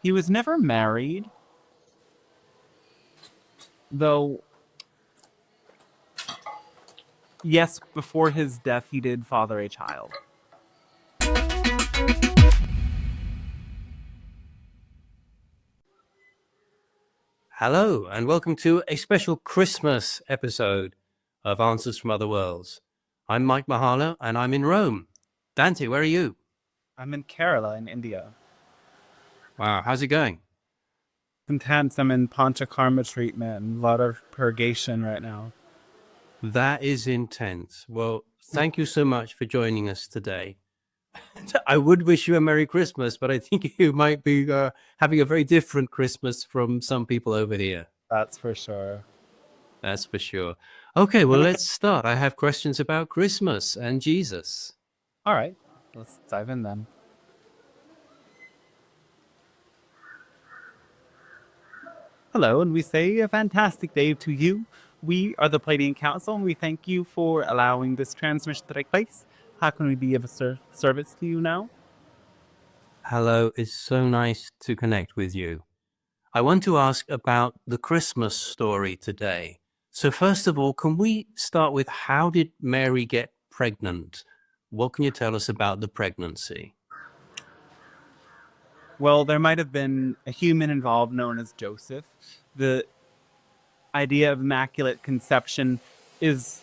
He was never married, though, yes, before his death, he did father a child. Hello, and welcome to a special Christmas episode of Answers from Other Worlds. I'm Mike Mahala, and I'm in Rome. Dante, where are you? I'm in Kerala, in India. Wow, how's it going? Intense. I'm in Panchakarma treatment and a lot of purgation right now. That is intense. Well, thank you so much for joining us today. I would wish you a Merry Christmas, but I think you might be having a very different Christmas from some people over here. That's for sure. That's for sure. Okay, well, let's start. I have questions about Christmas and Jesus. All right, let's dive in then. Hello, and we say a fantastic day to you. We are the Palladian Council, and we thank you for allowing this transmission to take place. How can we be of a service to you now? Hello, it's so nice to connect with you. I want to ask about the Christmas story today. So first of all, can we start with how did Mary get pregnant? What can you tell us about the pregnancy? Well, there might have been a human involved known as Joseph. The idea of immaculate conception is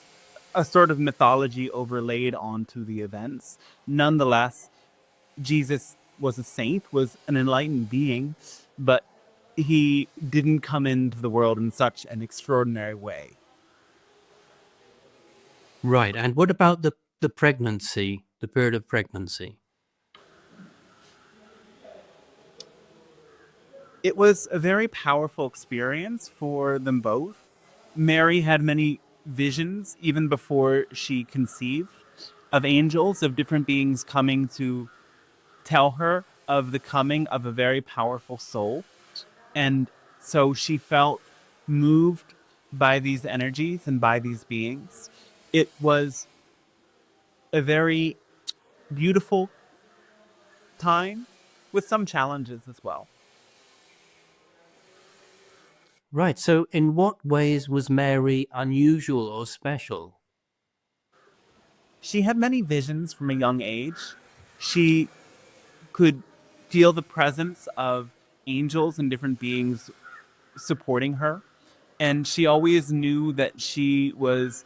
a sort of mythology overlaid onto the events. Nonetheless, Jesus was a saint, was an enlightened being, but he didn't come into the world in such an extraordinary way. Right, and what about the pregnancy, the period of pregnancy? It was a very powerful experience for them both. Mary had many visions even before she conceived of angels, of different beings coming to tell her of the coming of a very powerful soul. And so she felt moved by these energies and by these beings. It was a very beautiful time with some challenges as well. Right, so in what ways was Mary unusual or special? She had many visions from a young age. She could feel the presence of angels and different beings supporting her. And she always knew that she was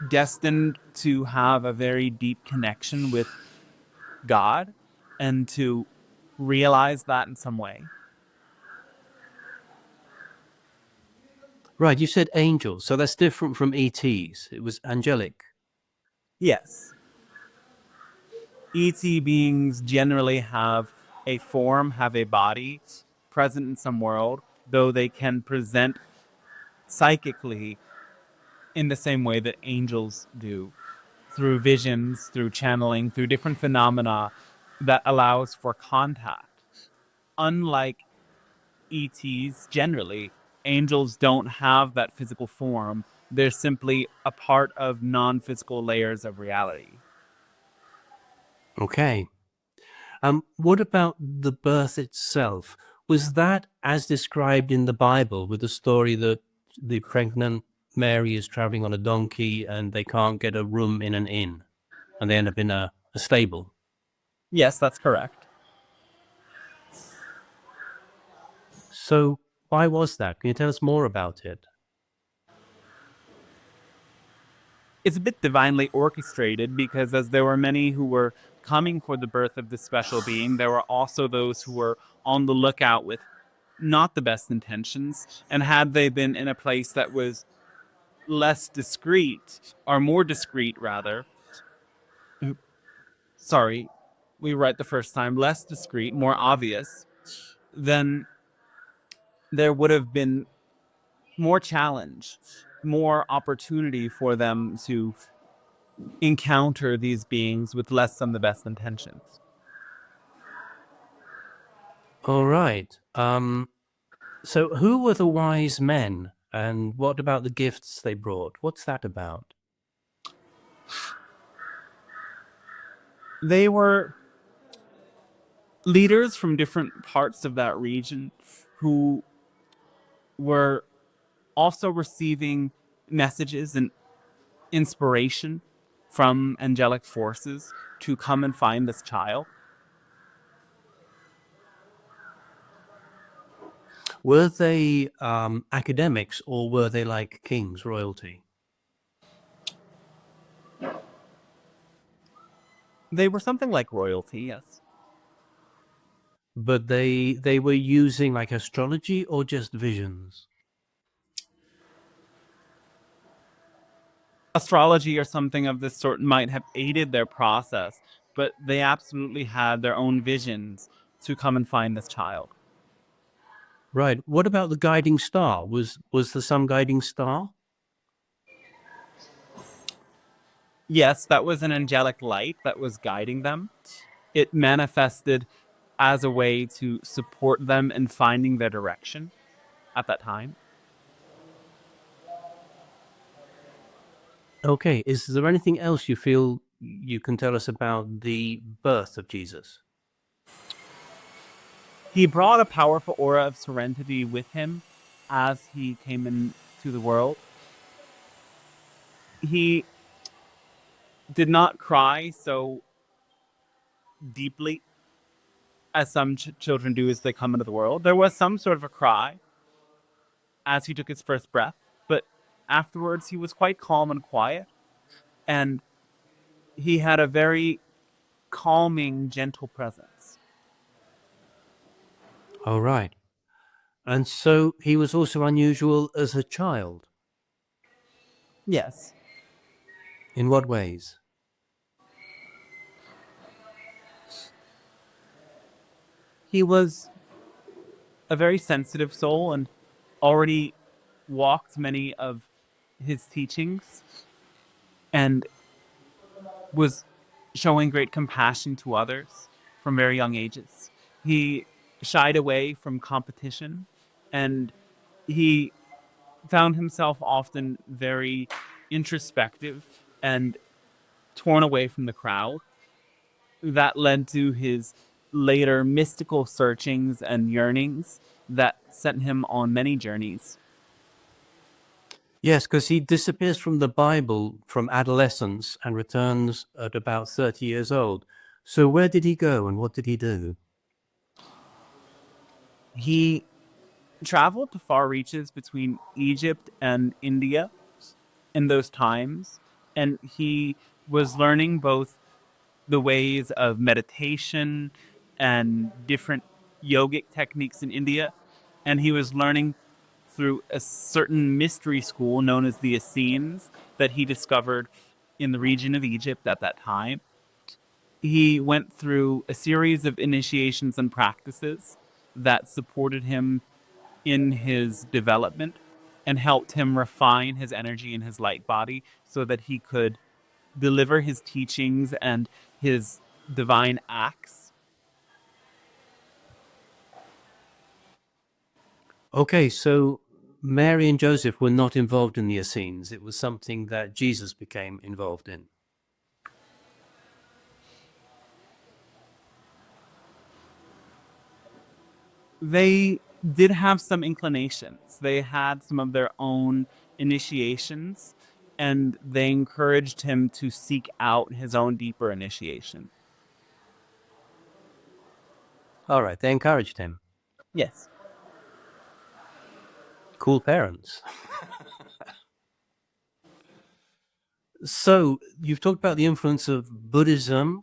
destined to have a very deep connection with God and to realize that in some way. Right, you said angels, so that's different from ETs. It was angelic. Yes. ET beings generally have a form, have a body present in some world, though they can present psychically in the same way that angels do, through visions, through channeling, through different phenomena that allows for contact. Unlike ETs, generally, angels don't have that physical form. They're simply a part of non physical layers of reality. Okay. What about the birth itself? Was that as described in the Bible with the story that the pregnant Mary is traveling on a donkey and they can't get a room in an inn and they end up in a stable? Yes, that's correct. So why was that? Can you tell us more about it? It's a bit divinely orchestrated because as there were many who were coming for the birth of this special being, there were also those who were on the lookout with not the best intentions. And had they been in a place that was less discreet, or more discreet rather, sorry, we were right the first time, less discreet, more obvious, then there would have been more challenge, more opportunity for them to encounter these beings with less than the best intentions. All right. So who were the wise men and what about the gifts they brought? What's that about? They were leaders from different parts of that region who were also receiving messages and inspiration from angelic forces to come and find this child. Were they academics or were they like kings, royalty? They were something like royalty, yes. But they were using like astrology or just visions? Astrology or something of this sort might have aided their process, but they absolutely had their own visions to come and find this child. Right. What about the guiding star? Was there some guiding star? Yes, that was an angelic light that was guiding them. It manifested as a way to support them in finding their direction at that time. Okay. Is there anything else you feel you can tell us about the birth of Jesus? He brought a powerful aura of serenity with him as he came into the world. He did not cry so deeply as some children do as they come into the world. There was some sort of a cry as he took his first breath, but afterwards he was quite calm and quiet, and he had a very calming, gentle presence. All right. And so he was also unusual as a child. Yes. In what ways? He was a very sensitive soul and already walked many of his teachings and was showing great compassion to others from very young ages. He shied away from competition and he found himself often very introspective and torn away from the crowd. That led to his later mystical searchings and yearnings that sent him on many journeys. Yes, because he disappears from the Bible from adolescence and returns at about 30 years old. So where did he go and what did he do? He traveled to far reaches between Egypt and India in those times, and he was learning both the ways of meditation and different yogic techniques in India, and he was learning through a certain mystery school known as the Essenes that he discovered in the region of Egypt at that time. He went through a series of initiations and practices that supported him in his development and helped him refine his energy and his light body so that he could deliver his teachings and his divine acts. Okay, so Mary and Joseph were not involved in the Essenes. It was something that Jesus became involved in. They did have some inclinations. They had some of their own initiations, and they encouraged him to seek out his own deeper initiation. All right, they encouraged him. Yes. Cool parents. So you've talked about the influence of Buddhism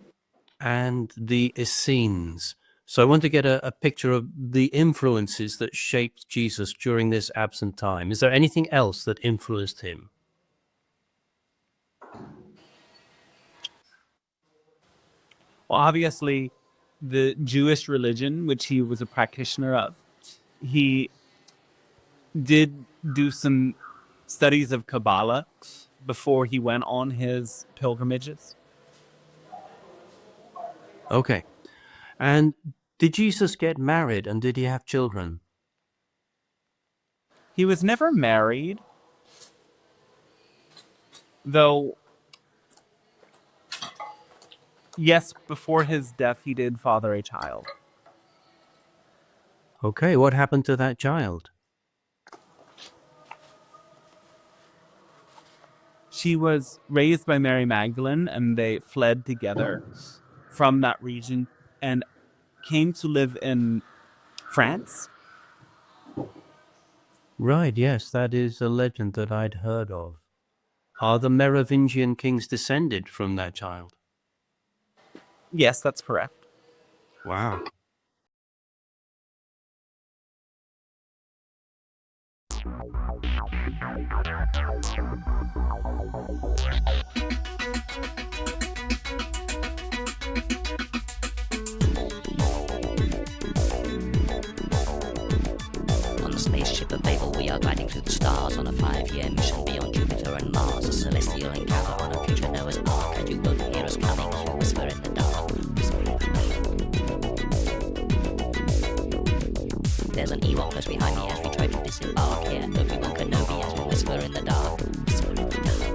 and the Essenes. So I want to get a picture of the influences that shaped Jesus during this absent time. Is there anything else that influenced him? Well, obviously, the Jewish religion, which he was a practitioner of, he did do some studies of Kabbalah before he went on his pilgrimages. Okay. And did Jesus get married and did he have children? He was never married, though, yes, before his death, he did father a child. Okay, what happened to that child? She was raised by Mary Magdalene, and they fled together from that region and came to live in France. Right, yes, that is a legend that I'd heard of. Are the Merovingian kings descended from that child? Yes, that's correct. Wow. On the spaceship of Babel, we are gliding through the stars on a 5-year mission beyond Jupiter and Mars. A celestial encounter on a future Noah's Ark, and you won't hear us coming as we whisper in the dark. There's an Ewok close behind me as we try to disembark here. Obi-Wan Kenobi as we whisper in the dark. Whisper in the dark.